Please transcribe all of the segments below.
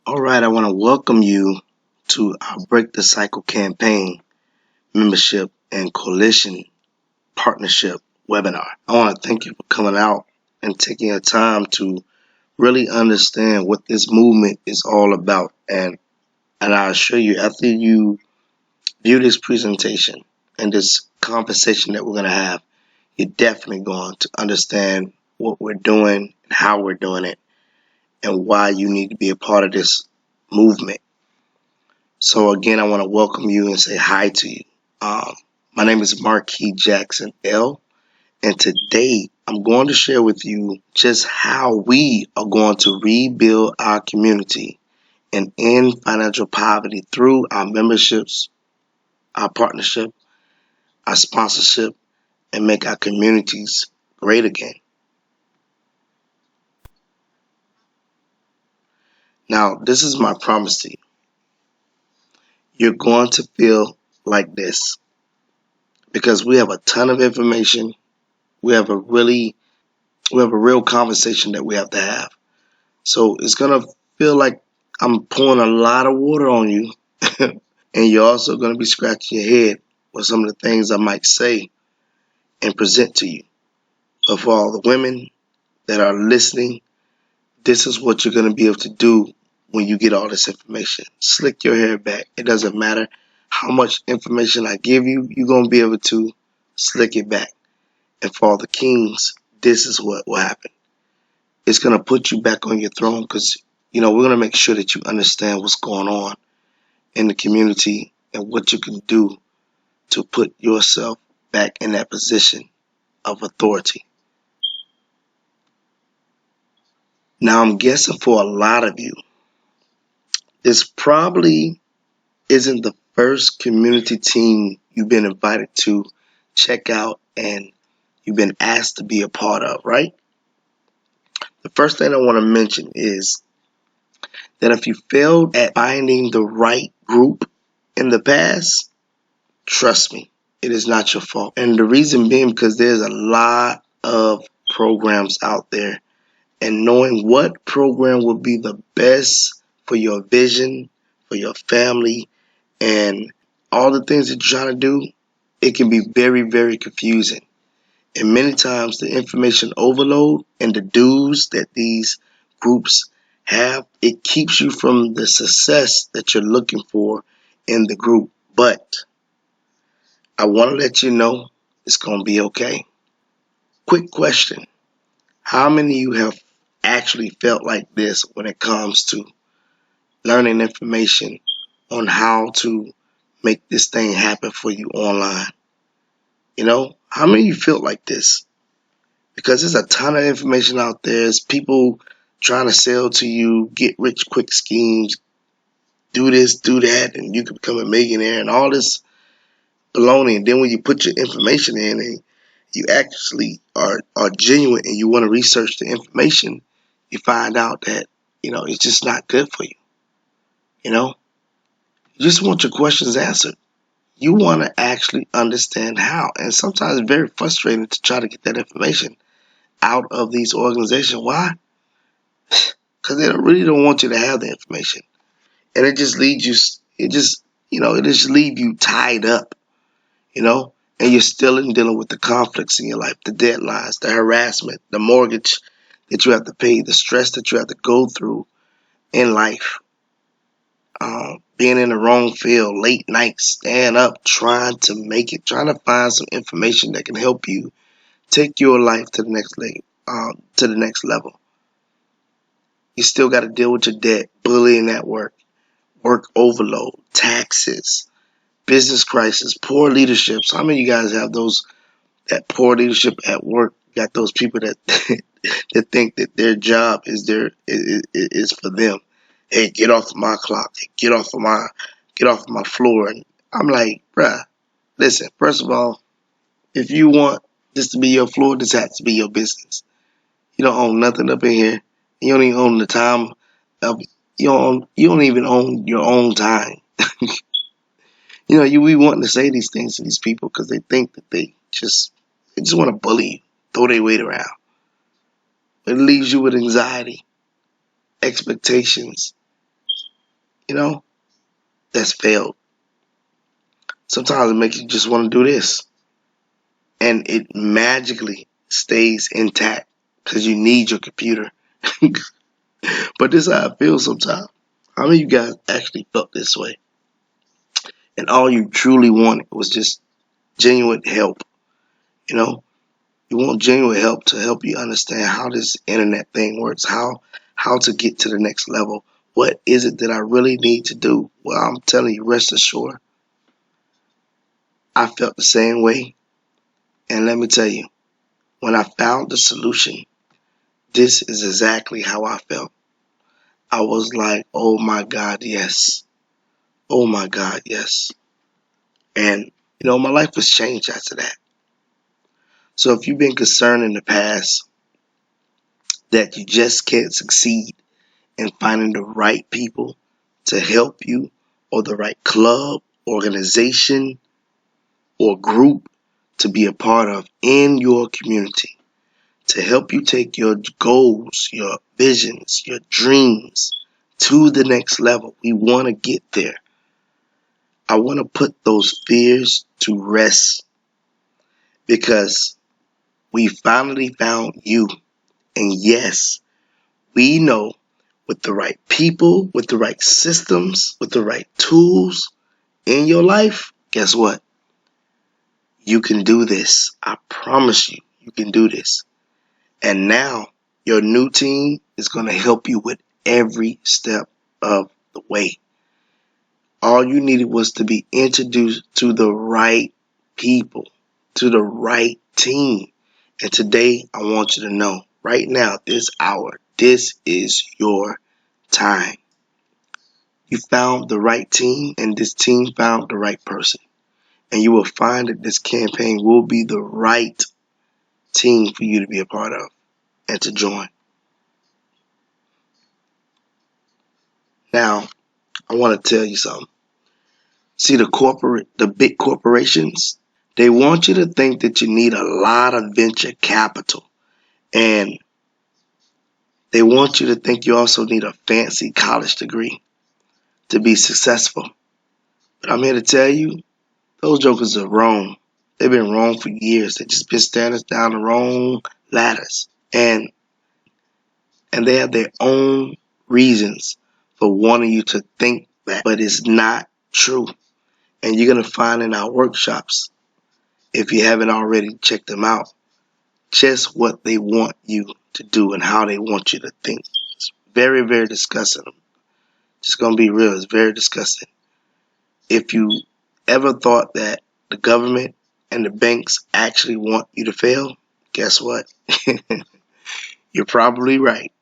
All right, I want to welcome you to our Break the Cycle campaign membership and coalition partnership webinar. I want to thank you for coming out and taking your time to really understand what this movement is all about. And I assure you, after you view this presentation and this conversation that we're going to have, you're definitely going to understand what we're doing and how we're doing it and why you need to be a part of this movement. So again, I want to welcome you and say hi to you. Um, my name is Marquis Jackson L. And today I'm going to share with you just how we are going to rebuild our community and end financial poverty through our memberships, our partnership, our sponsorship, and make our communities great again. Now, this is my promise to you. You're going to feel like this because we have a ton of information. We have a real conversation that we have to have. So it's gonna feel like I'm pouring a lot of water on you, and you're also gonna be scratching your head with some of the things I might say and present to you. But for all the women that are listening, this is what you're gonna be able to do when you get all this information. Slick your hair back. It doesn't matter how much information I give you, you're gonna be able to slick it back. And for all the kings, this is what will happen. It's going to put you back on your throne because, we're going to make sure that you understand what's going on in the community and what you can do to put yourself back in that position of authority. Now, I'm guessing for a lot of you, this probably isn't the first community team you've been invited to check out and you've been asked to be a part of, right? The first thing I want to mention is that if you failed at finding the right group in the past, trust me, it is not your fault. And the reason being because there's a lot of programs out there, and knowing what program will be the best for your vision, for your family, and all the things that you're trying to do, it can be very, very confusing. And many times the information overload and the dues that these groups have, it keeps you from the success that you're looking for in the group. But I want to let you know it's going to be okay. Quick question. How many of you have actually felt like this when it comes to learning information on how to make this thing happen for you online? How many of you feel like this? Because there's a ton of information out there. There's people trying to sell to you, get rich quick schemes, do this, do that, and you can become a millionaire and all this baloney. And then when you put your information in and you actually are genuine and you want to research the information, you find out that, it's just not good for you. You just want your questions answered. You want to actually understand how. And sometimes it's very frustrating to try to get that information out of these organizations. Why? Because they really don't want you to have the information. And it just leaves you, it just leaves you tied up, and you're still dealing with the conflicts in your life, the deadlines, the harassment, the mortgage that you have to pay, the stress that you have to go through in life, being in the wrong field, late nights, staying up, trying to make it, trying to find some information that can help you take your life to the next level. You still got to deal with your debt, bullying at work overload, taxes, business crisis, poor leadership. So how many of you guys have that poor leadership at work? You got those people that that think that their job is for them. Hey, get off of my clock. Hey, get off of my floor. And I'm like, bruh, listen. First of all, if you want this to be your floor, this has to be your business. You don't own nothing up in here. You don't even own the time of you don't even own your own time. You be wanting to say these things to these people because they think that they just want to bully you, throw their weight around. It leaves you with anxiety, expectations, that's failed. Sometimes it makes you just want to do this, and it magically stays intact because you need your computer. But this is how I feel sometimes. How many of you guys actually felt this way? And all you truly wanted was just genuine help. You know, you want genuine help to help you understand how this internet thing works, how to get to the next level. What is it that I really need to do? Well, I'm telling you, rest assured, I felt the same way. And let me tell you, when I found the solution, this is exactly how I felt. I was like, oh my God, yes. Oh my God, yes. And, my life was changed after that. So if you've been concerned in the past that you just can't succeed in finding the right people to help you, or the right club, organization, or group to be a part of in your community, to help you take your goals, your visions, your dreams to the next level. We want to get there. I want to put those fears to rest because we finally found you. And yes, we know with the right people, with the right systems, with the right tools in your life, guess what? You can do this. I promise you, you can do this. And now your new team is going to help you with every step of the way. All you needed was to be introduced to the right people, to the right team. And today, I want you to know, right now, this hour, this is your time. You found the right team, and this team found the right person. And you will find that this campaign will be the right team for you to be a part of and to join. Now, I want to tell you something. See, the big corporations, they want you to think that you need a lot of venture capital. And they want you to think you also need a fancy college degree to be successful. But I'm here to tell you, those jokers are wrong. They've been wrong for years. They've just been standing down the wrong ladders. And they have their own reasons for wanting you to think that. But it's not true. And you're going to find in our workshops, if you haven't already checked them out, just what they want you to do and how they want you to think. It's very, very disgusting. Just going to be real. It's very disgusting. If you ever thought that the government and the banks actually want you to fail, guess what? You're probably right.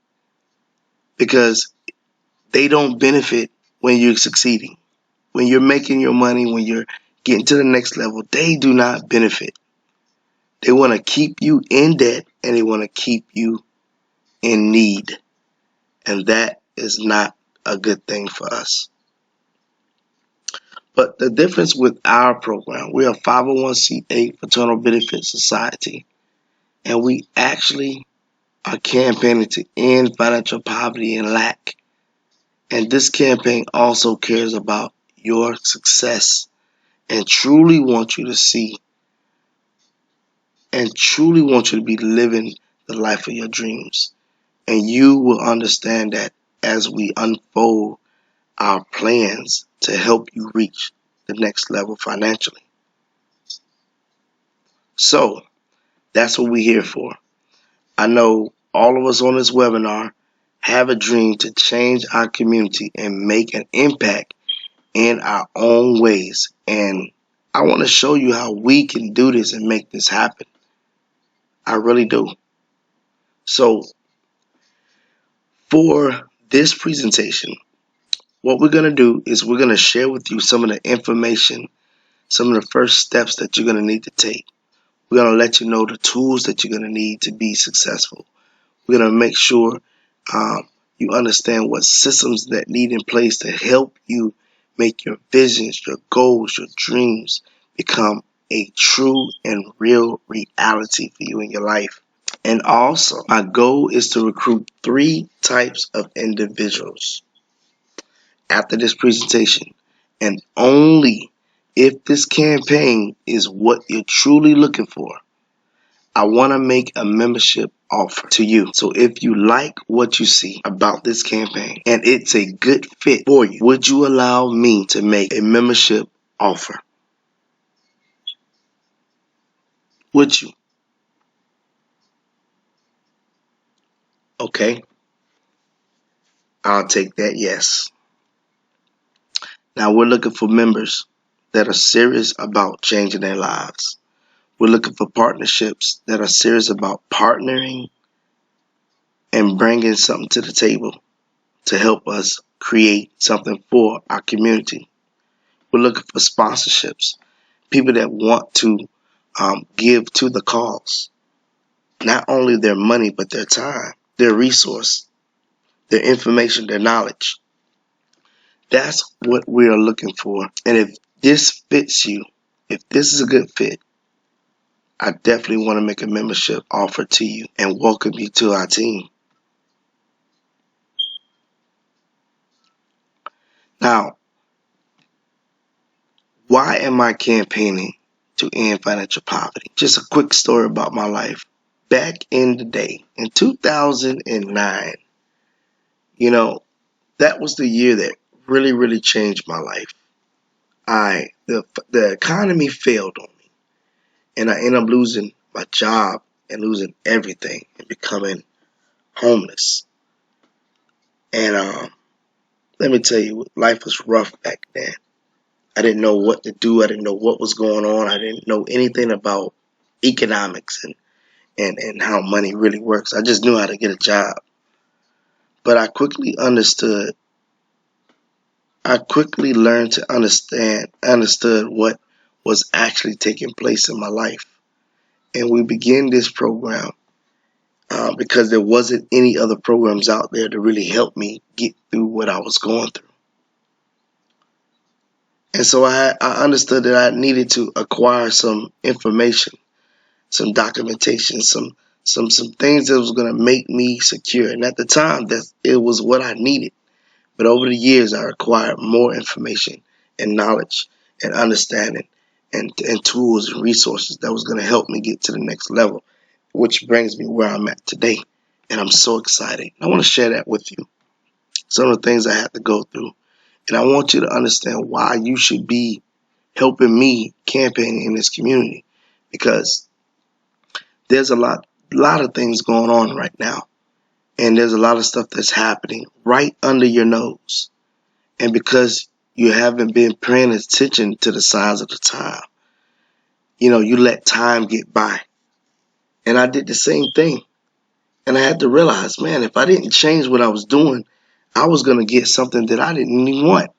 Because they don't benefit when you're succeeding. When you're making your money, when you're getting to the next level, they do not benefit. They want to keep you in debt and they want to keep you in need. And that is not a good thing for us. But the difference with our program, we're a 501c8 fraternal benefit society. And we actually are campaigning to end financial poverty and lack. And this campaign also cares about your success and truly want you to see and truly want you to be living the life of your dreams. And you will understand that as we unfold our plans to help you reach the next level financially. So that's what we're here for. I know all of us on this webinar have a dream to change our community and make an impact in our own ways. And I want to show you how we can do this and make this happen. I really do. So for this presentation, what we're going to do is we're going to share with you some of the information, some of the first steps that you're going to need to take. We're going to let you know the tools that you're going to need to be successful. We're going to make sure you understand what systems that need in place to help you make your visions, your goals, your dreams become a true and real reality for you in your life. And also, my goal is to recruit 3 types of individuals. after this presentation, and only if this campaign is what you're truly looking for, I want to make a membership offer to you. So if you like what you see about this campaign and it's a good fit for you, would you allow me to make a membership offer? Would you? Okay, I'll take that yes. Now we're looking for members that are serious about changing their lives. We're looking for partnerships that are serious about partnering and bringing something to the table to help us create something for our community. We're looking for sponsorships, people that want to give to the cause, not only their money, but their time, their resource, their information, their knowledge. That's what we are looking for. And if this fits you, if this is a good fit, I definitely want to make a membership offer to you and welcome you to our team. Now, why am I campaigning to end financial poverty? Just a quick story about my life. Back in the day, in 2009, that was the year that really, really changed my life. The economy failed on me, and I ended up losing my job and losing everything and becoming homeless. And let me tell you, life was rough back then. I didn't know what to do. I didn't know what was going on. I didn't know anything about economics and how money really works. I just knew how to get a job. But I quickly learned to understood what was actually taking place in my life. And we began this program because there wasn't any other programs out there to really help me get through what I was going through. And so I understood that I needed to acquire some information, some documentation, some things that was going to make me secure. And at the time, it was what I needed. But over the years, I acquired more information and knowledge and understanding and tools and resources that was going to help me get to the next level, which brings me where I'm at today. And I'm so excited. I want to share that with you. Some of the things I had to go through. And I want you to understand why you should be helping me campaign in this community, because there's a lot of things going on right now, and there's a lot of stuff that's happening right under your nose. And because you haven't been paying attention to the signs of the time, you let time get by. And I did the same thing. And I had to realize, man, if I didn't change what I was doing, I was going to get something that I didn't even want.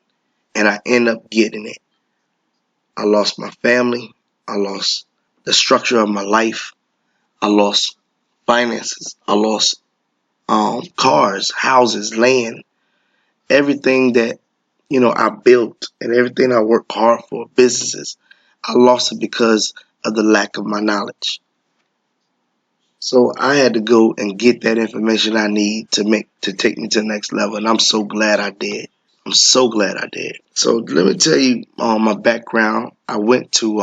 And I end up getting it. I lost my family. I lost the structure of my life. I lost finances. I lost cars, houses, land, everything that I built and everything I worked hard for, businesses. I lost it because of the lack of my knowledge. So I had to go and get that information I need to take me to the next level, and I'm so glad I did. I'm so glad I did. So let me tell you my background. I went to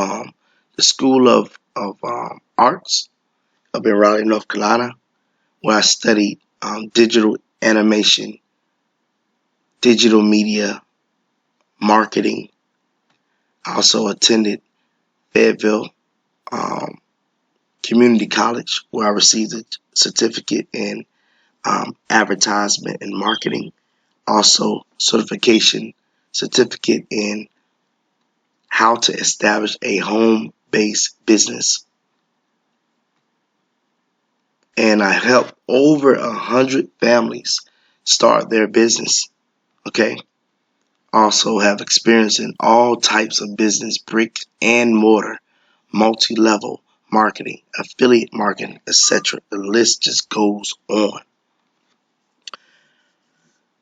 the School of Arts up in Raleigh, North Carolina, where I studied digital animation, digital media, marketing. I also attended Fayetteville Community College, where I received a certificate in advertisement and marketing. Also, certification certificate in how to establish a home-based business. And I helped over 100 families start their business. Okay. Also have experience in all types of business, brick and mortar, multi-level marketing, affiliate marketing, etc. The list just goes on.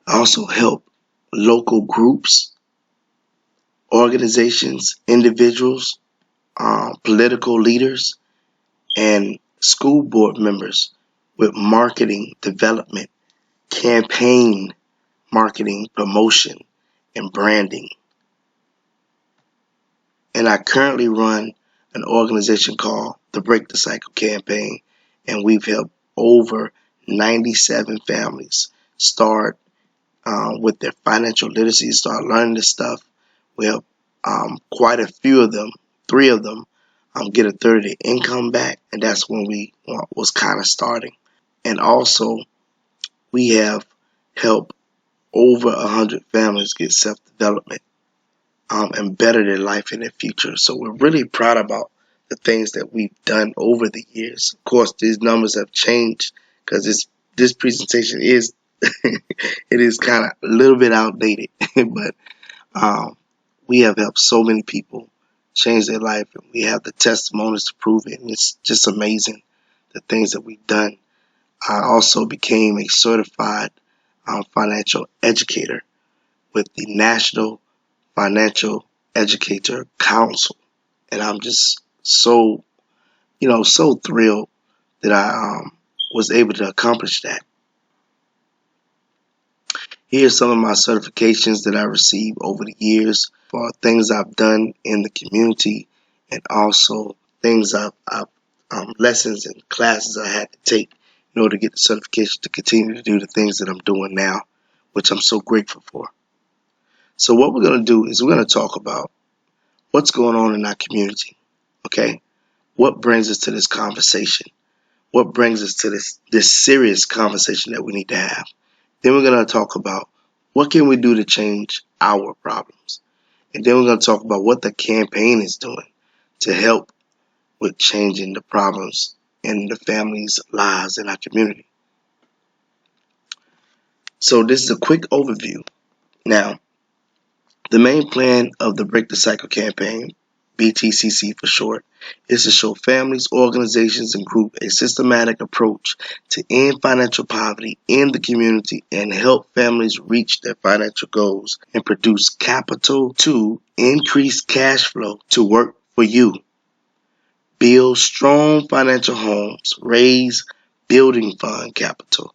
I also help local groups, organizations, individuals, political leaders, and school board members with marketing development, campaign marketing, promotion, and branding. And I currently run an organization called the Break the Cycle Campaign, and we've helped over 97 families start with their financial literacy, start learning this stuff. We help quite a few of them, 3 of them, get a third of their income back, and that's when we was kind of starting. And also, we have helped over 100 families get self-development and better their life and their future. So we're really proud about the things that we've done over the years. Of course, these numbers have changed because this presentation is it is kind of a little bit outdated, but we have helped so many people change their life, and we have the testimonies to prove it. And it's just amazing the things that we've done. I also became a certified financial educator with the National Financial Educator Council, and I'm just so so thrilled that I was able to accomplish that. Here's some of my certifications that I received over the years for things I've done in the community, and also things lessons and classes I had to take in order to get the certification to continue to do the things that I'm doing now, which I'm so grateful for. So what we're going to do is we're going to talk about what's going on in our community, okay? What brings us to this conversation? What brings us to this serious conversation that we need to have? Then we're going to talk about what can we do to change our problems? And then we're going to talk about what the campaign is doing to help with changing the problems in the families' lives in our community. So this is a quick overview. Now, the main plan of the Break the Cycle campaign, BTCC for short, is to show families, organizations, and groups a systematic approach to end financial poverty in the community and help families reach their financial goals and produce capital to increase cash flow to work for you. Build strong financial homes, raise building fund capital,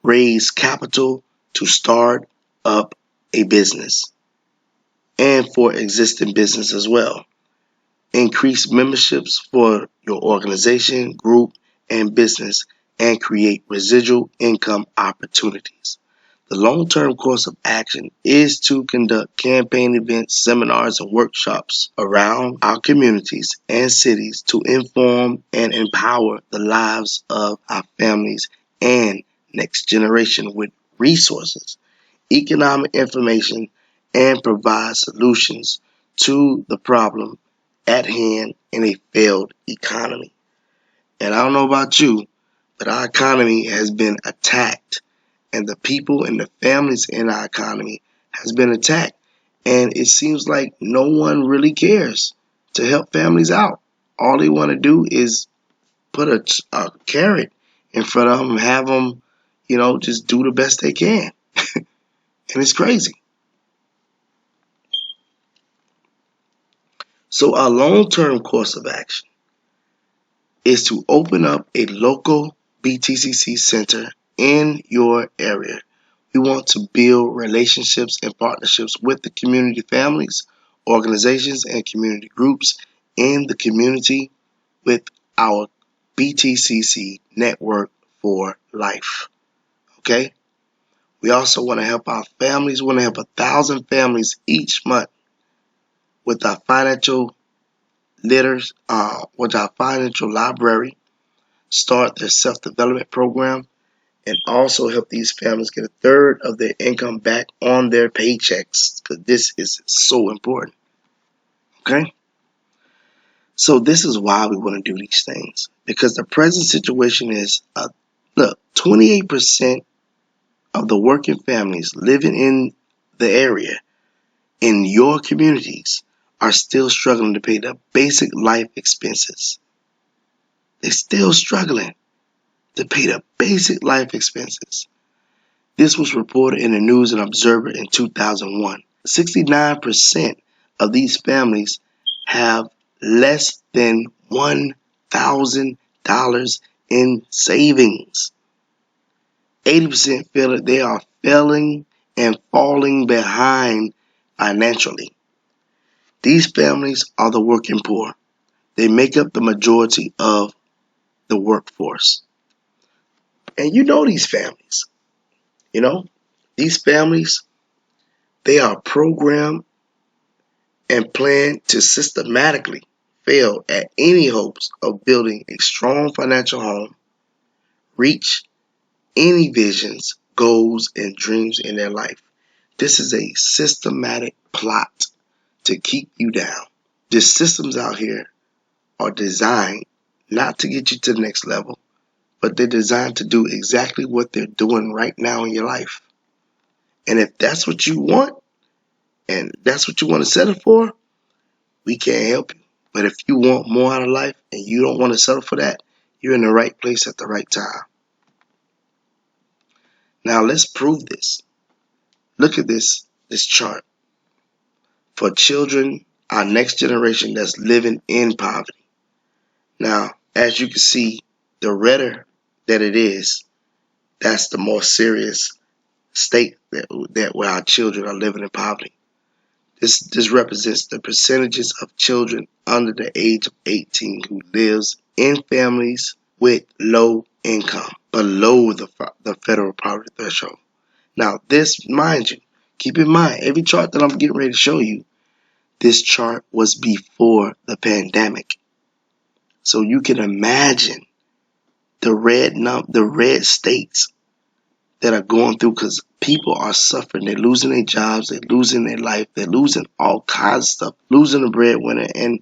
raise capital to start up a business and for existing business as well. Increase memberships for your organization, group, and business, and create residual income opportunities. The long-term course of action is to conduct campaign events, seminars, and workshops around our communities and cities to inform and empower the lives of our families and next generation with resources, economic information, and provide solutions to the problem at hand in a failed economy. And I don't know about you, but our economy has been attacked, and the people and the families in our economy has been attacked, and it seems like no one really cares to help families out. All they want to do is put a carrot in front of them and have them, just do the best they can. And it's crazy. So our long-term course of action is to open up a local BTCC center in your area. We want to build relationships and partnerships with the community families, organizations, and community groups in the community with our BTCC Network for Life. Okay? We also want to help our families. We want to help 1,000 families each month with our financial with our financial library, start their self-development program, and also help these families get a third of their income back on their paychecks, because this is so important. Okay? So this is why we want to do these things, because the present situation is, look, 28% of the working families living in the area, in your communities, are still struggling to pay the basic life expenses. They're still struggling to pay the basic life expenses. This was reported in the News and Observer in 2001. 69% of these families have less than $1,000 in savings. 80% feel that they are failing and falling behind financially. These families are the working poor. They make up the majority of the workforce. And you know these families. You know, these families, they are programmed and planned to systematically fail at any hopes of building a strong financial home, reach any visions, goals, and dreams in their life. This is a systematic plot to keep you down. The systems out here are designed not to get you to the next level, but they're designed to do exactly what they're doing right now in your life. And if that's what you want, and that's what you want to settle for, we can't help you. But if you want more out of life and you don't want to settle for that, you're in the right place at the right time. Now let's prove this. Look at this chart. For children, our next generation that's living in poverty. Now, as you can see, the redder that it is, that's the more serious state that where our children are living in poverty. This represents the percentages of children under the age of 18 who lives in families with low income, below the federal poverty threshold. Now, this, mind you, keep in mind, every chart that I'm getting ready to show you, this chart was before the pandemic. So you can imagine the red states that are going through, because people are suffering. They're losing their jobs, they're losing their life, they're losing all kinds of stuff, losing the breadwinner, and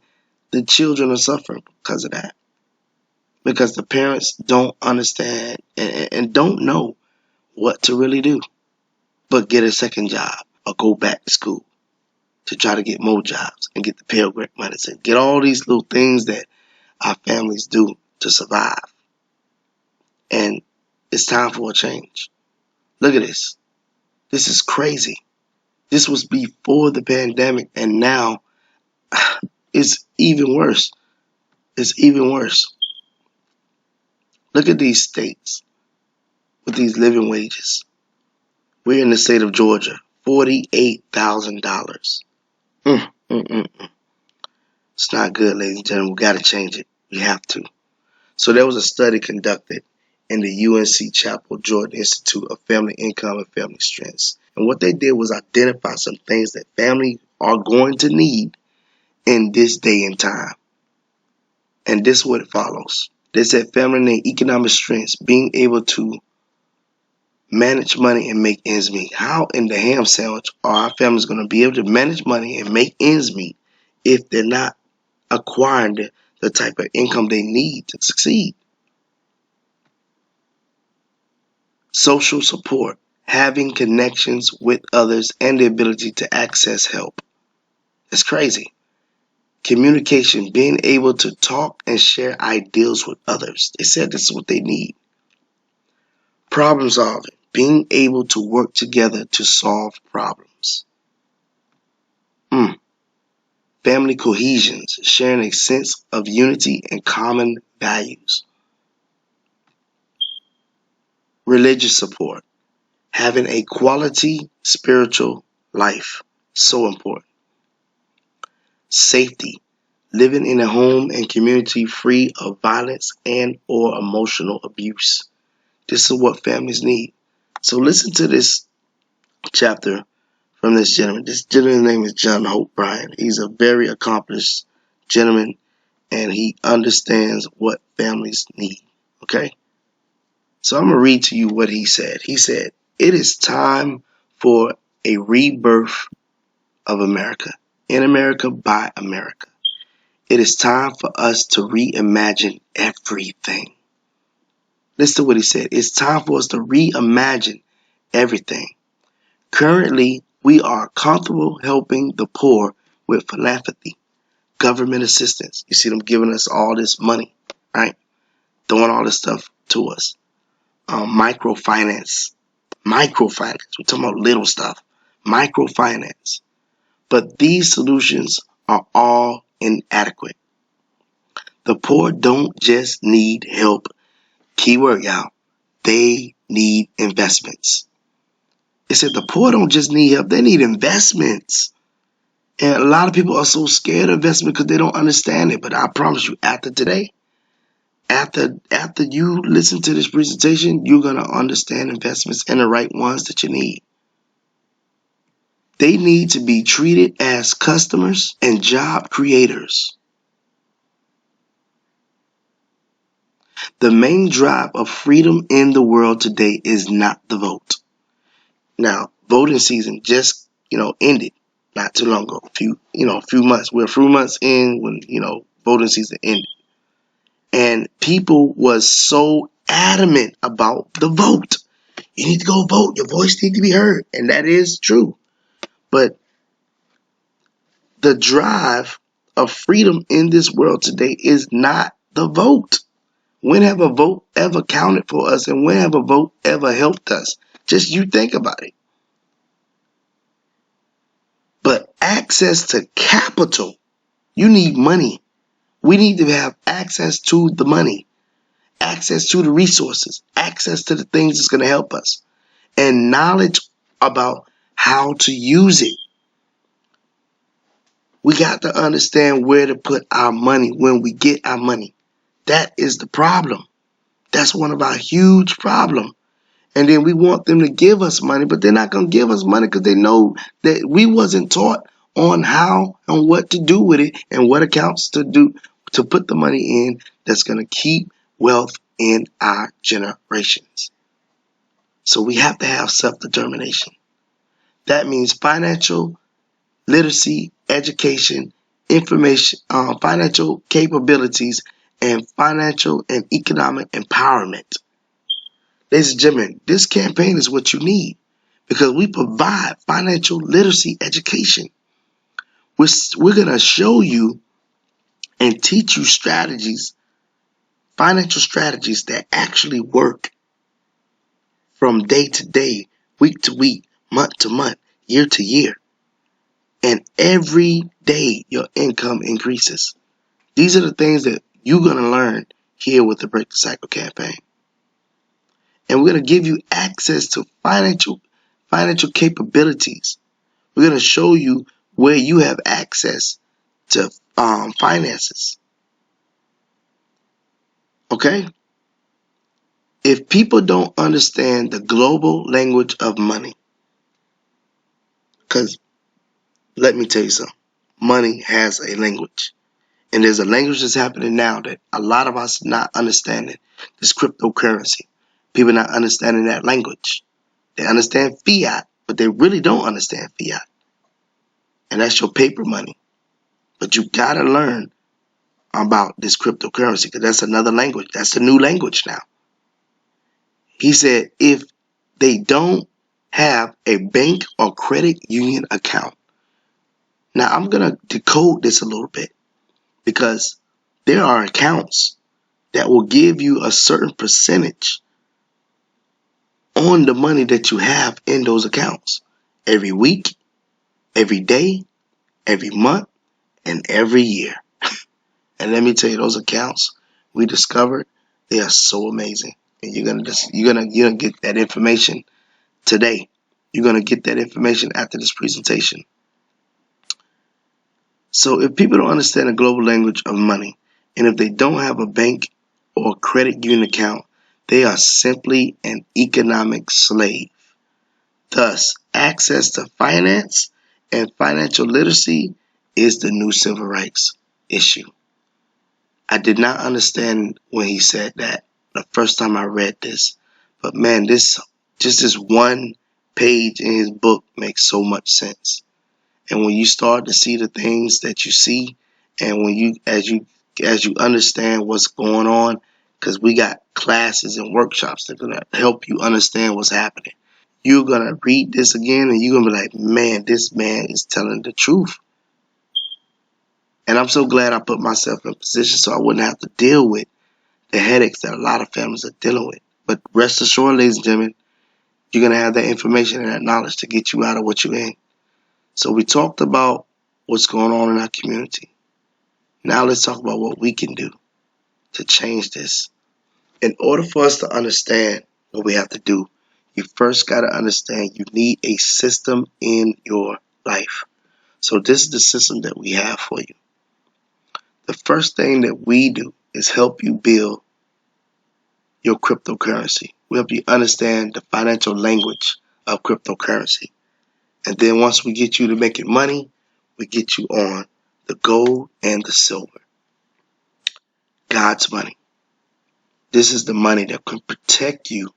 the children are suffering because of that. Because the parents don't understand and don't know what to really do but get a second job or go back to school to try to get more jobs and get the Pell Grant money, and get all these little things that our families do to survive. And it's time for a change. Look at this. This is crazy. This was before the pandemic, and now it's even worse. It's even worse. Look at these states with these living wages. We're in the state of Georgia, $48,000. It's not good, ladies and gentlemen. We got to change it. We have to. So there was a study conducted in the UNC Chapel Jordan Institute of Family Income and Family Strengths. And what they did was identify some things that families are going to need in this day and time. And this is what it follows. They said family need economic strengths, being able to manage money and make ends meet. How in the ham sandwich are our families going to be able to manage money and make ends meet if they're not acquiring the type of income they need to succeed? Social support, having connections with others, and the ability to access help. It's crazy. Communication, being able to talk and share ideas with others. They said this is what they need. Problem solving, being able to work together to solve problems. Family cohesion, sharing a sense of unity and common values. Religious support, having a quality spiritual life. So important. Safety, living in a home and community free of violence and or emotional abuse. This is what families need. So listen to this chapter from this gentleman. This gentleman's name is John Hope Bryan. He's a very accomplished gentleman, and he understands what families need. Okay? So I'm going to read to you what he said. He said, "It is time for a rebirth of America. In America, by America. It is time for us to reimagine everything." Listen to what he said. It's time for us to reimagine everything. Currently, we are comfortable helping the poor with philanthropy, government assistance. You see them giving us all this money, right? Throwing all this stuff to us. Microfinance. Microfinance. We're talking about little stuff. Microfinance. But these solutions are all inadequate. The poor don't just need help. Keyword, y'all. They need investments. It said the poor don't just need help, they need investments. And a lot of people are so scared of investment because they don't understand it. But I promise you, after today, after you listen to this presentation, you're going to understand investments and the right ones that you need. They need to be treated as customers and job creators. The main drive of freedom in the world today is not the vote. Now, voting season just, ended not too long ago. A few months. We're a few months in when, voting season ended. And people was so adamant about the vote. You need to go vote. Your voice needs to be heard. And that is true. But the drive of freedom in this world today is not the vote. When have a vote ever counted for us, and when have a vote ever helped us? Just you think about it. But access to capital, you need money. We need to have access to the money, access to the resources, access to the things that's going to help us, and knowledge about how to use it. We got to understand where to put our money when we get our money. That is the problem. That's one of our huge problems. And then we want them to give us money, but they're not going to give us money because they know that we wasn't taught on how and what to do with it and what accounts to do to put the money in that's going to keep wealth in our generations. So we have to have self-determination. That means financial literacy, education, information, financial capabilities, and financial and economic empowerment. Ladies and gentlemen, this campaign is what you need because we provide financial literacy education. We're going to show you and teach you strategies, financial strategies that actually work from day to day, week to week, month to month, year to year. And every day your income increases. These are the things that you're going to learn here with the Break the Cycle campaign. And we're going to give you access to financial capabilities. We're going to show you where you have access to finances. Okay? If people don't understand the global language of money, because let me tell you something, money has a language. And there's a language that's happening now that a lot of us not understanding. This cryptocurrency. People not understanding that language. They understand fiat, but they really don't understand fiat. And that's your paper money. But you got to learn about this cryptocurrency because that's another language. That's the new language now. He said if they don't have a bank or credit union account. Now, I'm going to decode this a little bit because there are accounts that will give you a certain percentage on the money that you have in those accounts every week, every day, every month, and every year. And let me tell you, those accounts we discovered, they are so amazing. And you're gonna get that information today. You're gonna get that information after this presentation. So if people don't understand the global language of money, and if they don't have a bank or credit union account, they are simply an economic slave. Thus, access to finance and financial literacy is the new civil rights issue. I did not understand when he said that the first time I read this, but man, this one page in his book makes so much sense. And when you start to see the things that you see, and when you as you understand what's going on, because we got classes and workshops that are gonna help you understand what's happening. You're gonna read this again and you're gonna be like, man, this man is telling the truth. And I'm so glad I put myself in a position so I wouldn't have to deal with the headaches that a lot of families are dealing with. But rest assured, ladies and gentlemen, you're gonna have that information and that knowledge to get you out of what you're in. So we talked about what's going on in our community. Now let's talk about what we can do to change this. In order for us to understand what we have to do, you first got to understand you need a system in your life. So this is the system that we have for you. The first thing that we do is help you build your cryptocurrency. We help you understand the financial language of cryptocurrency. And then once we get you to making money, we get you on the gold and the silver. God's money. This is the money that can protect you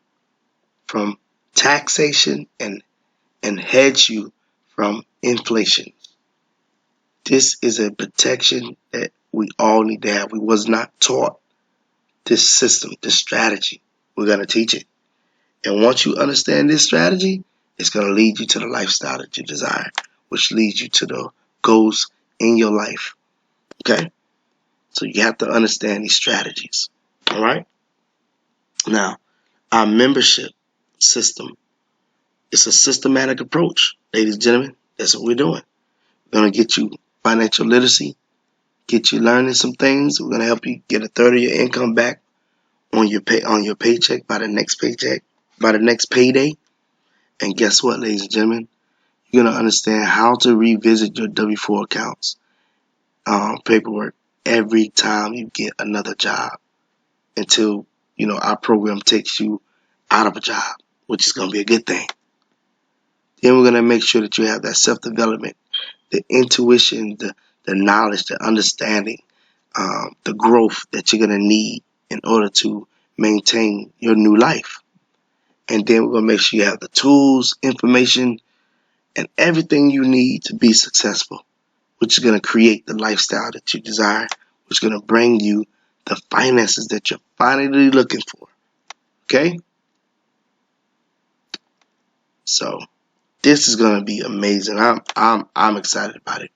from taxation and hedge you from inflation. This is a protection that we all need to have. We was not taught this system, this strategy. We're going to teach it. And once you understand this strategy, it's going to lead you to the lifestyle that you desire, which leads you to the goals in your life. Okay? So you have to understand these strategies. All right? Now, our membership system, it's a systematic approach. Ladies and gentlemen, that's what we're doing. We're going to get you financial literacy, get you learning some things. We're going to help you get a third of your income back on your paycheck by the next payday. And guess what, ladies and gentlemen? You're going to understand how to revisit your W-4 accounts paperwork every time you get another job until, our program takes you out of a job, which is going to be a good thing. Then we're going to make sure that you have that self-development, the intuition, the knowledge, the understanding, the growth that you're going to need in order to maintain your new life. And then we're going to make sure you have the tools, information, and everything you need to be successful, which is going to create the lifestyle that you desire, which is going to bring you the finances that you're finally looking for. Okay? So this is going to be amazing. I'm excited about it.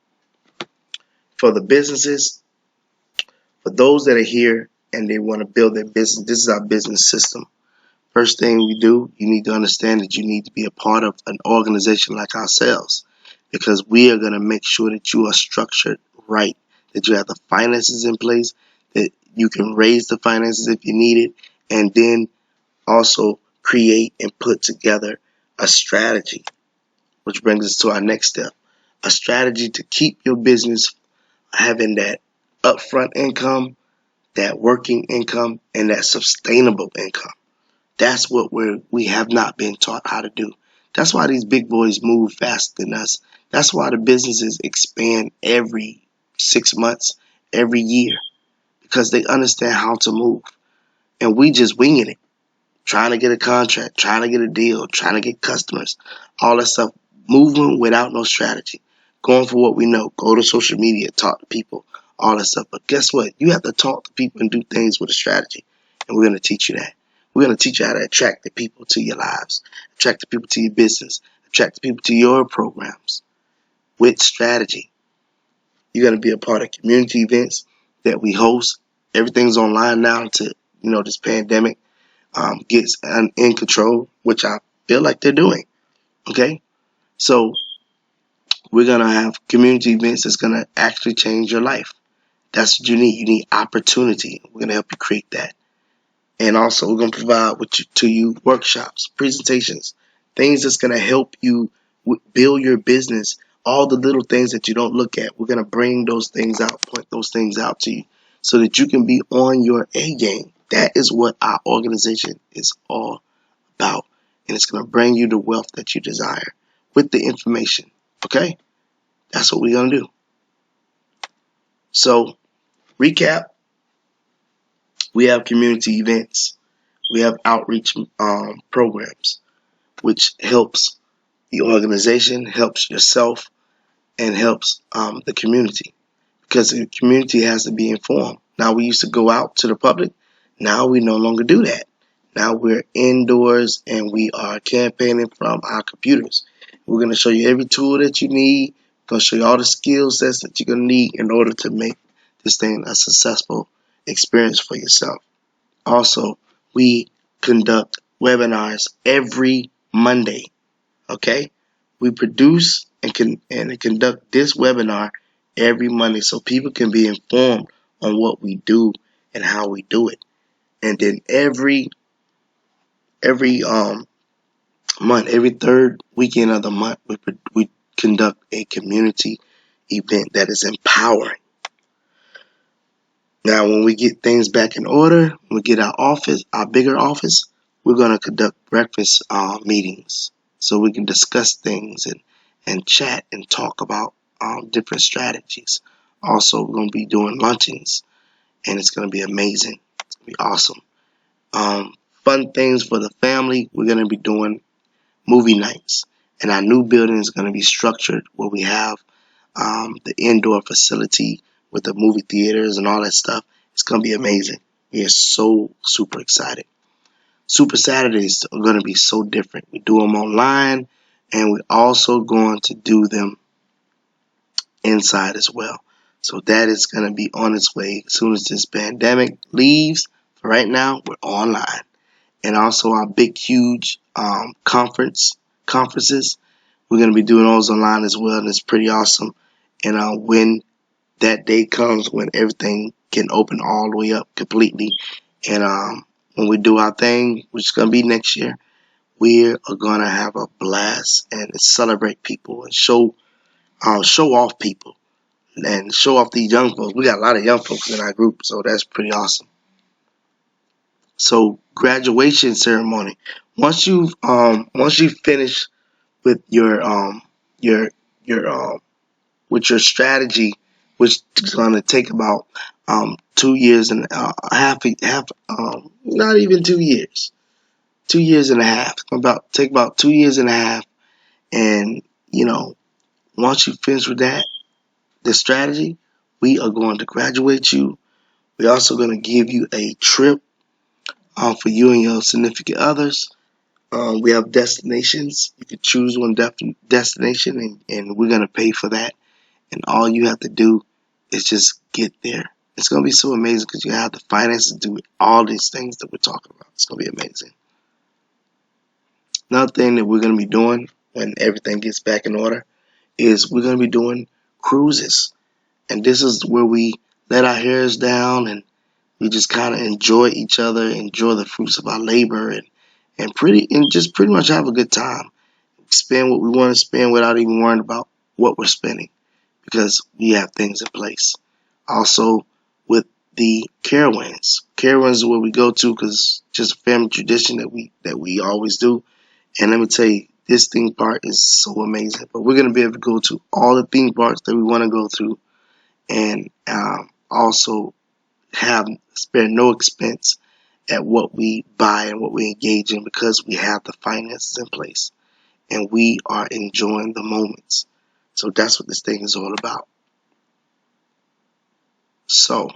For the businesses, for those that are here and they want to build their business, this is our business system. First thing we do, you need to understand that you need to be a part of an organization like ourselves, because we are going to make sure that you are structured right, that you have the finances in place, that you can raise the finances if you need it, and then also create and put together a strategy, which brings us to our next step, a strategy to keep your business having that upfront income, that working income, and that sustainable income. That's what we have not been taught how to do. That's why these big boys move faster than us. That's why the businesses expand every 6 months, every year, because they understand how to move. And we just winging it, trying to get a contract, trying to get a deal, trying to get customers, all that stuff, moving without no strategy, going for what we know, go to social media, talk to people, all that stuff. But guess what? You have to talk to people and do things with a strategy, and we're going to teach you that. We're going to teach you how to attract the people to your lives, attract the people to your business, attract the people to your programs with strategy. You're going to be a part of community events that we host. Everything's online now until, this pandemic gets in control, which I feel like they're doing. Okay? So we're going to have community events that's going to actually change your life. That's what you need. You need opportunity. We're going to help you create that. And also, we're going to provide to you workshops, presentations, things that's going to help you build your business. All the little things that you don't look at, we're going to bring those things out, point those things out to you so that you can be on your A game. That is what our organization is all about. And it's going to bring you the wealth that you desire with the information. Okay? That's what we're going to do. So, recap. We have community events. We have outreach programs, which helps the organization, helps yourself, and helps the community, because the community has to be informed. Now, we used to go out to the public. Now we no longer do that. Now we're indoors and we are campaigning from our computers. We're going to show you every tool that you need. We're going to show you all the skill sets that you're going to need in order to make this thing a successful experience for yourself. Also, we conduct webinars every Monday. Okay? We produce and conduct this webinar every Monday so people can be informed on what we do and how we do it. And then every month, every third weekend of the month, we conduct a community event that is empowering. Now, when we get things back in order, we get our bigger office, we're going to conduct breakfast meetings so we can discuss things and chat and talk about different strategies. Also, we're going to be doing luncheons, and it's going to be amazing. It's going to be awesome. Fun things for the family. We're going to be doing movie nights, and our new building is going to be structured where we have the indoor facility with the movie theaters and all that stuff. It's going to be amazing. We are so super excited. Super Saturdays are going to be so different. We do them online, and we're also going to do them inside as well. So that is going to be on its way as soon as this pandemic leaves. For right now, we're online. And also our big, huge conferences, we're going to be doing those online as well, and it's pretty awesome. And when that day comes, when everything can open all the way up completely, and when we do our thing, which is going to be next year, we are going to have a blast and celebrate people and show off people and show off these young folks. We got a lot of young folks in our group, so that's pretty awesome. So graduation ceremony. Once you finish with your with your strategy, which is going to take about 2 years and not even 2 years, 2 years and a half. Take about 2 years and a half, and once you finish with that, the strategy, we are going to graduate you. We're also going to give you a trip for you and your significant others. We have destinations. You can choose one destination, and we're going to pay for that. And all you have to do is just get there. It's going to be so amazing because you have the finances to do all these things that we're talking about. It's going to be amazing. Another thing that we're going to be doing when everything gets back in order is we're going to be doing cruises. And this is where we let our hairs down and we just kind of enjoy each other, enjoy the fruits of our labor, and just pretty much have a good time. Spend what we want to spend without even worrying about what we're spending, because we have things in place. Also, with the Carowinds. Carowinds is where we go to because it's just a family tradition that we always do. And let me tell you, this theme park is so amazing. But we're going to be able to go to all the theme parks that we want to go through, and also spare no expense at what we buy and what we engage in, because we have the finances in place and we are enjoying the moments. So that's what this thing is all about. So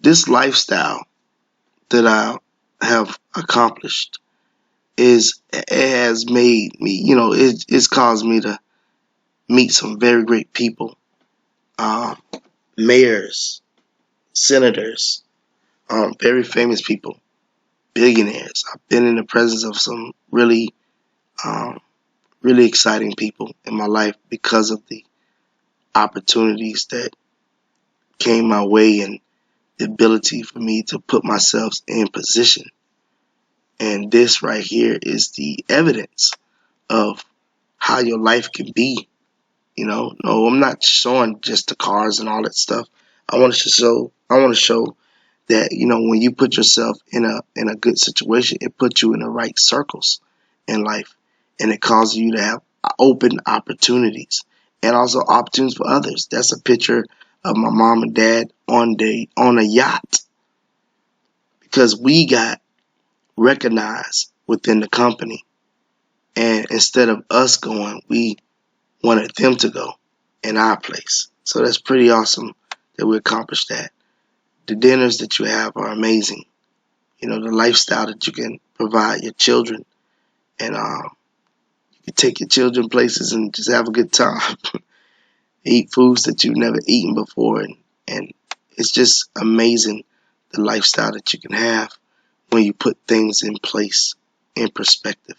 this lifestyle that I have accomplished has made me, it's caused me to meet some very great people, mayors, senators, very famous people, billionaires. I've been in the presence of some really exciting people in my life because of the opportunities that came my way and the ability for me to put myself in position. And this right here is the evidence of how your life can be. No, I'm not showing just the cars and all that stuff. I want to show that when you put yourself in a good situation, it puts you in the right circles in life, and it causes you to have open opportunities and also opportunities for others. That's a picture of my mom and dad on a yacht, because we got recognized within the company, and instead of us going, we wanted them to go in our place. So that's pretty awesome that we accomplished that. The dinners that you have are amazing. The lifestyle that you can provide your children, and you can take your children places and just have a good time. Eat foods that you've never eaten before, and it's just amazing the lifestyle that you can have when you put things in place, in perspective.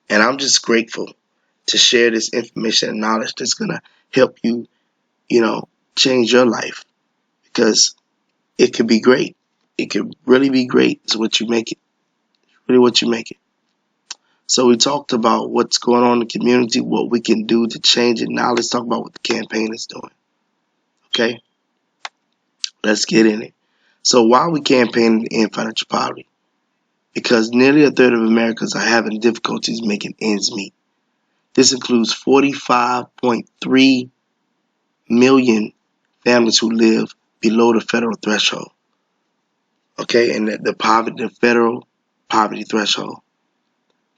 And I'm just grateful to share this information and knowledge that's going to help you, change your life, because it could be great. It could really be great is what you make it. Really what you make it. So we talked about what's going on in the community, what we can do to change it. Now let's talk about what the campaign is doing. Okay, let's get in it. So why are we campaigning to end financial poverty? Because nearly a third of Americans are having difficulties making ends meet. This includes 45.3 million families who live below the federal threshold. Okay, and the federal poverty threshold.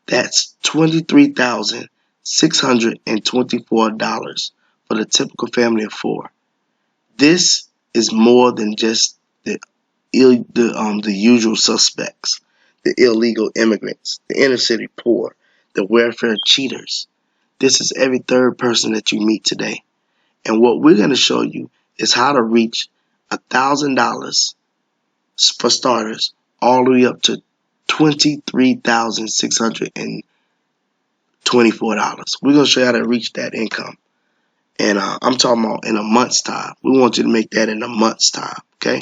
That's $23,624 for the typical family of four. This is more than just the usual suspects, the illegal immigrants, the inner city poor, the welfare cheaters. This is every third person that you meet today. And what we're going to show you is how to reach $1,000 for starters, all the way up to $23,624. We're going to show you how to reach that income. And I'm talking about in a month's time. We want you to make that in a month's time, okay?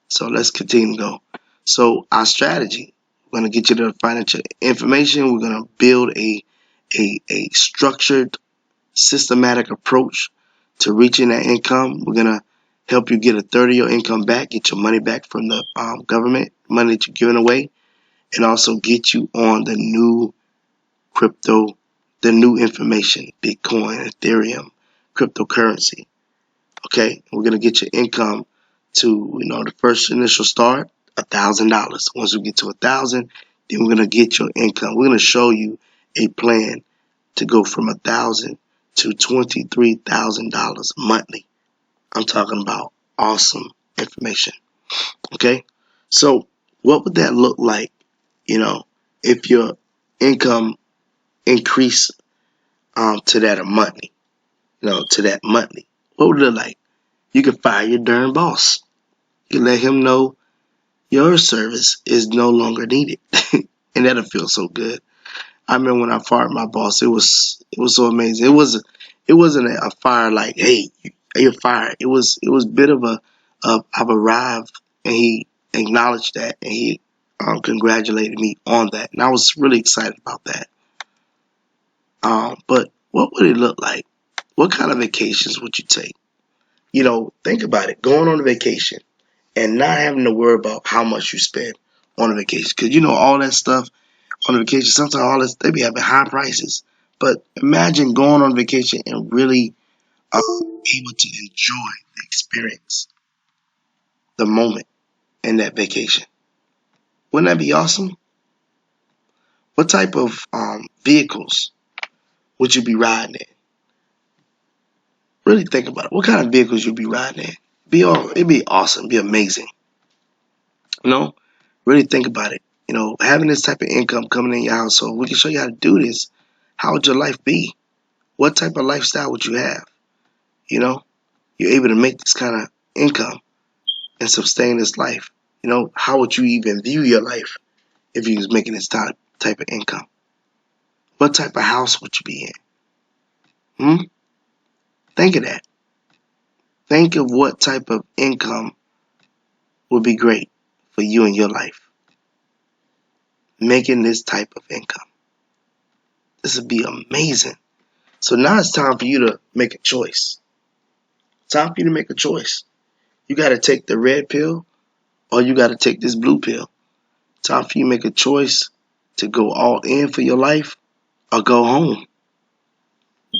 So let's continue to go. So our strategy, we're going to get you the financial information. We're going to build a structured, systematic approach to reaching that income. We're going to help you get a third of your income back, get your money back from the government, money that you're giving away, and also get you on the new crypto, the new information, Bitcoin, Ethereum, cryptocurrency. Okay, we're going to get your income to, the first initial start, $1,000. Once we get to 1,000, then we're going to get your income. We're going to show you a plan to go from 1,000 to $23,000 monthly. I'm talking about awesome information. Okay, so what would that look like, if your income increased to that monthly, to that monthly? What would it look like? You can fire your darn boss. You can let him know your service is no longer needed, and that'll feel so good. I remember when I fired my boss, it was so amazing. It wasn't a fire like, hey, you're fired. It was a bit of I've arrived, and he acknowledged that, and he congratulated me on that, and I was really excited about that. But what would it look like? What kind of vacations would you take? Think about it. Going on a vacation and not having to worry about how much you spend on a vacation, because all that stuff on a vacation, sometimes all this, they be having high prices. But imagine going on vacation and really able to enjoy the experience, the moment in that vacation. Wouldn't that be awesome? What type of vehicles would you be riding in? Really think about it. What kind of vehicles you'd be riding in? It'd be awesome. It'd be amazing. Really think about it. Having this type of income coming in your household, we can show you how to do this. How would your life be? What type of lifestyle would you have? You're able to make this kind of income and sustain this life. How would you even view your life if you was making this type of income? What type of house would you be in? Think of that. Think of what type of income would be great for you in your life. Making this type of income. This would be amazing. So now it's time for you to make a choice. Time for you to make a choice. You got to take the red pill or you got to take this blue pill. Time for you to make a choice to go all in for your life or go home.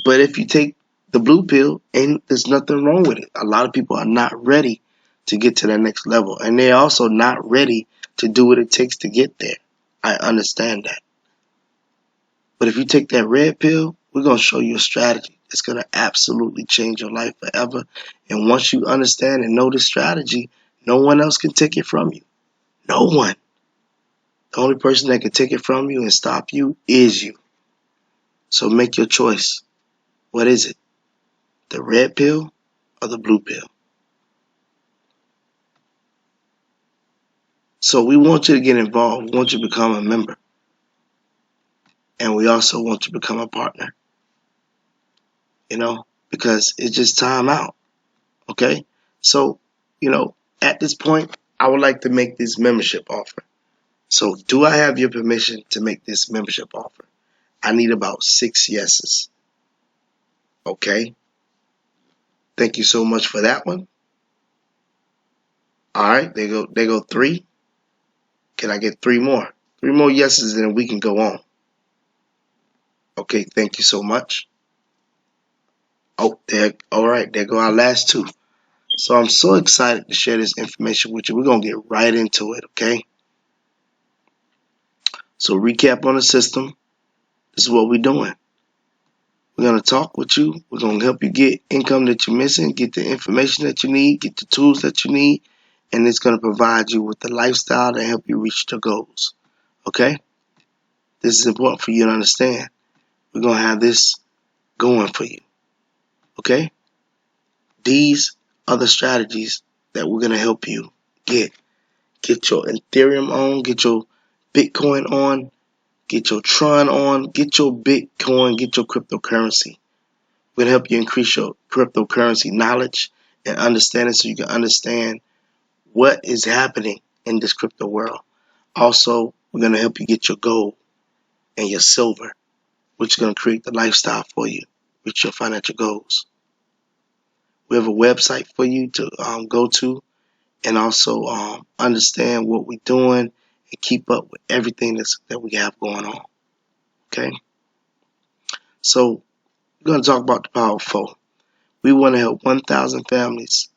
But if you take the blue pill, there's nothing wrong with it. A lot of people are not ready to get to that next level. And they're also not ready to do what it takes to get there. I understand that. But if you take that red pill, we're going to show you a strategy that's going to absolutely change your life forever. And once you understand and know this strategy, no one else can take it from you. No one. The only person that can take it from you and stop you is you. So make your choice. What is it? The red pill or the blue pill? So we want you to get involved. We want you to become a member. And we also want you to become a partner. Because it's just time out. Okay? So, at this point, I would like to make this membership offer. So do I have your permission to make this membership offer? I need about 6 yeses. Okay. Thank you so much for that one. All right, there go 3. Can I get 3 more? 3 more yeses and then we can go on. Okay, thank you so much. Oh, all right, there go our last 2. So I'm so excited to share this information with you. We're going to get right into it, okay? So recap on the system. This is what we're doing. We're going to talk with you. We're going to help you get income that you're missing, get the information that you need, get the tools that you need, and it's going to provide you with the lifestyle to help you reach your goals, okay? This is important for you to understand. We're going to have this going for you, okay? These are the strategies that we're going to help you get. Get your Ethereum on, get your Bitcoin on, get your Tron on, get your Bitcoin, get your cryptocurrency. We're going to help you increase your cryptocurrency knowledge and understanding so you can understand what is happening in this crypto world. Also, we're going to help you get your gold and your silver, which is going to create the lifestyle for you, reach your financial goals. We have a website for you to go to and also understand what we're doing and keep up with everything that we have going on. Okay? So, we're going to talk about the Power of 4. We want to help 1,000 families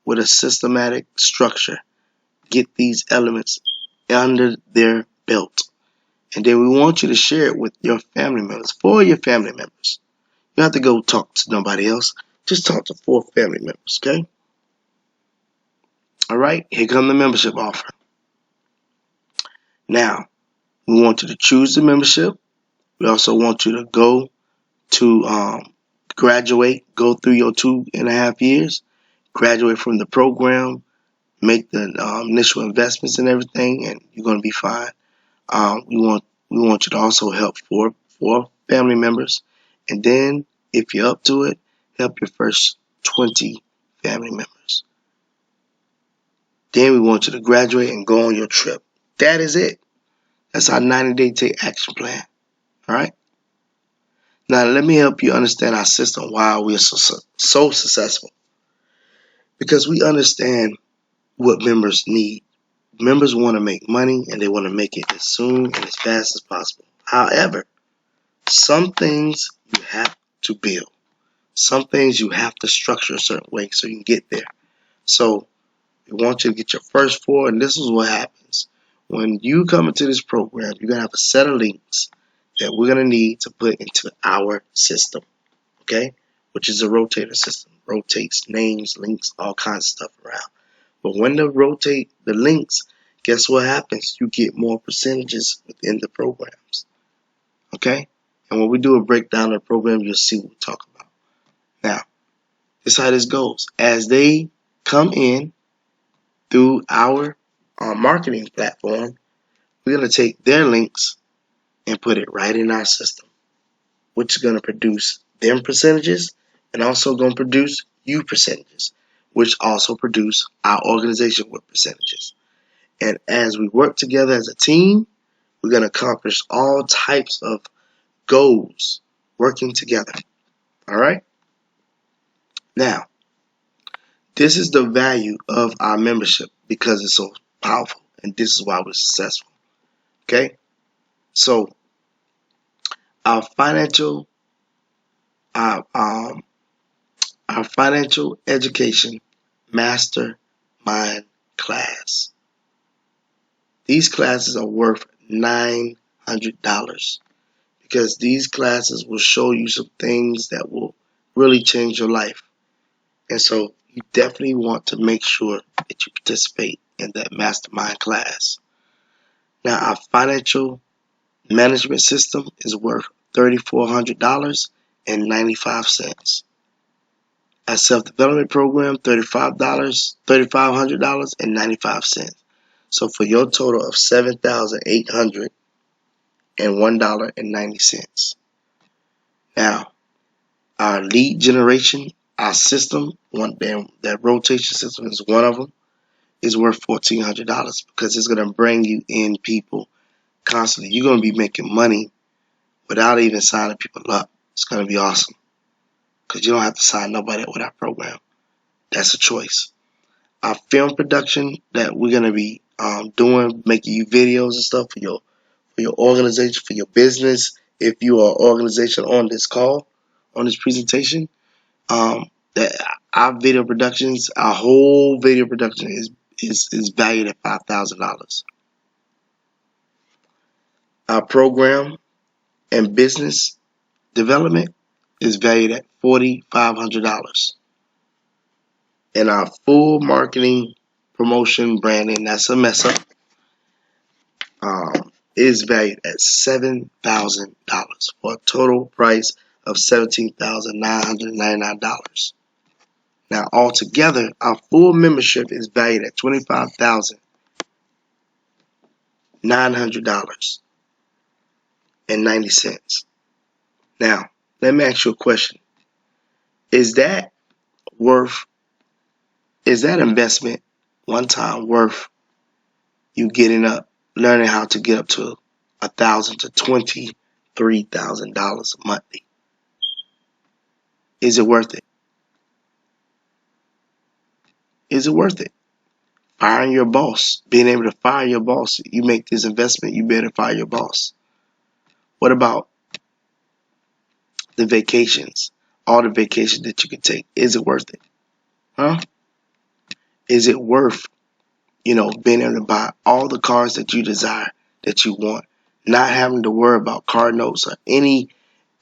with a systematic structure get these elements under their belt. And then we want you to share it with your family members, for your family members. You don't have to go talk to nobody else. Just talk to 4 family members, okay? All right, here comes the membership offer. Now, we want you to choose the membership. We also want you to go to graduate, go through your 2.5 years, graduate from the program, make the initial investments and everything, and you're going to be fine. We want you to also help 4 family members, and then if you're up to it, help your first 20 family members. Then we want you to graduate and go on your trip. That is it. That's our 90-day take action plan. All right. Now let me help you understand our system. Why we are so successful. Because we understand what members need. Members want to make money and they want to make it as soon and as fast as possible. However, some things you have to build. Some things you have to structure a certain way so you can get there. So we want you to get your first 4, and this is what happens. When you come into this program, you're going to have a set of links that we're going to need to put into our system, okay? Which is a rotator system. Rotates names, links, all kinds of stuff around. But when they rotate the links, guess what happens? You get more percentages within the programs, okay? And when we do a breakdown of the program, you'll see what we talk about. Now, this is how this goes. As they come in through our marketing platform, we're going to take their links and put it right in our system, which is going to produce them percentages and also going to produce you percentages, which also produce our organization with percentages. And as we work together as a team, we're going to accomplish all types of goals working together. All right? Now, this is the value of our membership because it's so powerful, and this is why we're successful. Okay? So, our financial education mastermind class. These classes are worth $900 because these classes will show you some things that will really change your life. And so you definitely want to make sure that you participate in that mastermind class. Now, our financial management system is worth $3,400.95. Our self-development program, $3,500.95. So for your total of $7,801.90. Now, our lead generation, our system, that rotation system is one of them. is worth $1,400 because it's going to bring you in people constantly. You're going to be making money without even signing people up. It's going to be awesome because you don't have to sign nobody up with our program. That's a choice. Our film production that we're going to be doing, making you videos and stuff for your organization, for your business. If you are an organization on this call, on this presentation, that our video productions, our whole video production is valued at $5,000. Our program and business development is valued at $4,500. And our full marketing, promotion, branding, that's a mess up, is valued at $7,000 for a total price of $17,999. Now, altogether, our full membership is valued at $25,900.90. Now, let me ask you a question. Is that investment one time worth you learning how to get up to $1,000 to $23,000 monthly? Is it worth it? Is it worth it? Firing your boss, being able to fire your boss. You make this investment, you better fire your boss. What about the vacations? All the vacations that you can take. Is it worth it? Huh? Is it worth, being able to buy all the cars that you desire, that you want, not having to worry about car notes or any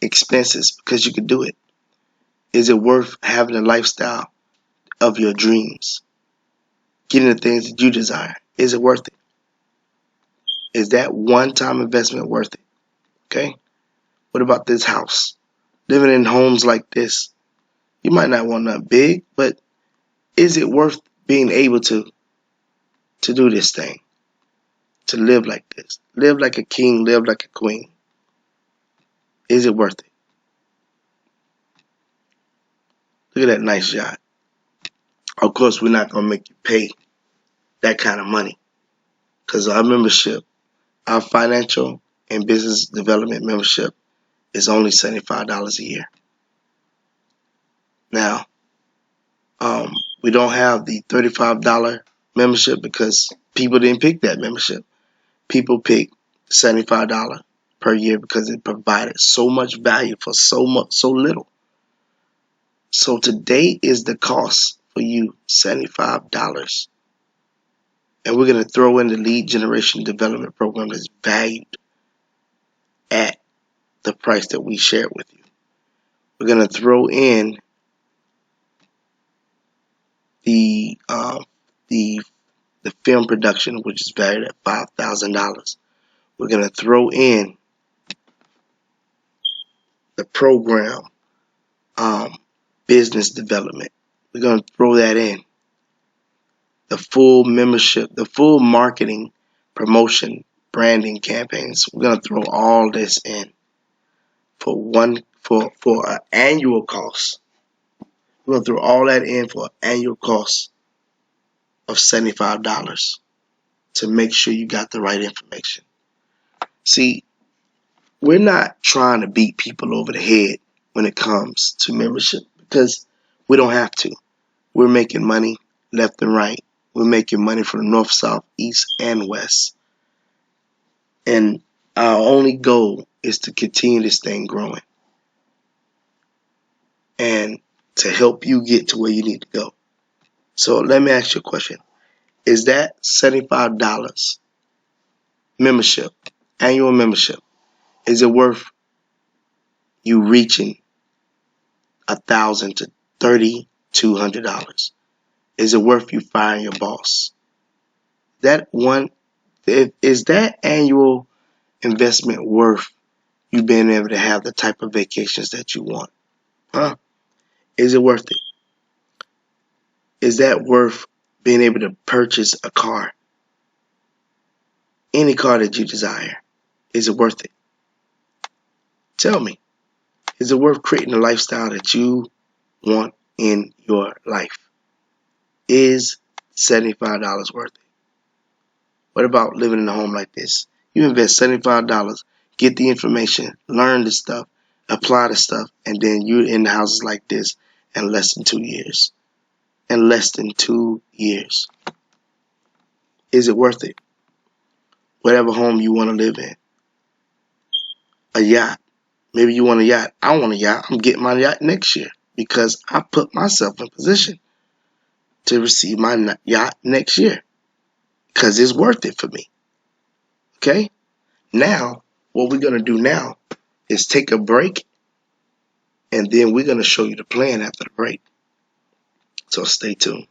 expenses because you can do it? Is it worth having a lifestyle of your dreams, getting the things that you desire? Is it worth it? Is that one-time investment worth it? Okay? What about this house? Living in homes like this, you might not want nothing big, but is it worth being able to do this thing? To live like this. Live like a king, live like a queen. Is it worth it? Look at that nice yacht. Of course, we're not going to make you pay that kind of money because our membership, our financial and business development membership, is only $75 a year. Now, we don't have the $35 membership because people didn't pick that membership. People picked $75 per year because it provided so much value for so little. So today is the cost for you, $75. And we're going to throw in the lead generation development program that's valued at the price that we shared with you. We're going to throw in the film production, which is valued at $5,000. We're going to throw in the program business development. We're going to throw that in. The full membership, the full marketing, promotion, branding campaigns. We're going to throw all this in for an annual cost. We're going to throw all that in for an annual cost of $75 to make sure you got the right information. See, we're not trying to beat people over the head when it comes to membership because we don't have to. We're making money left and right. We're making money from the north, south, east, and west. And our only goal is to continue this thing growing and to help you get to where you need to go. So let me ask you a question. Is that $75 membership, annual membership, is it worth you reaching $1,000 to $3,200? Is it worth you firing your boss? Is that annual investment worth you being able to have the type of vacations that you want? Huh? Is it worth it? Is that worth being able to purchase a car? Any car that you desire. Is it worth it? Tell me. Is it worth creating a lifestyle that you want in your life? Is $75 worth it. What about living in a home like this? You invest $75, get the information, learn the stuff, apply the stuff, and then you're in houses like this in less than 2 years. In less than 2 years. Is it worth it? Whatever home you want to live in. A yacht. Maybe you want a yacht. I want a yacht. I'm getting my yacht next year because I put myself in position to receive my yacht next year because it's worth it for me. Okay? Now, what we're going to do now is take a break, and then we're going to show you the plan after the break. So stay tuned.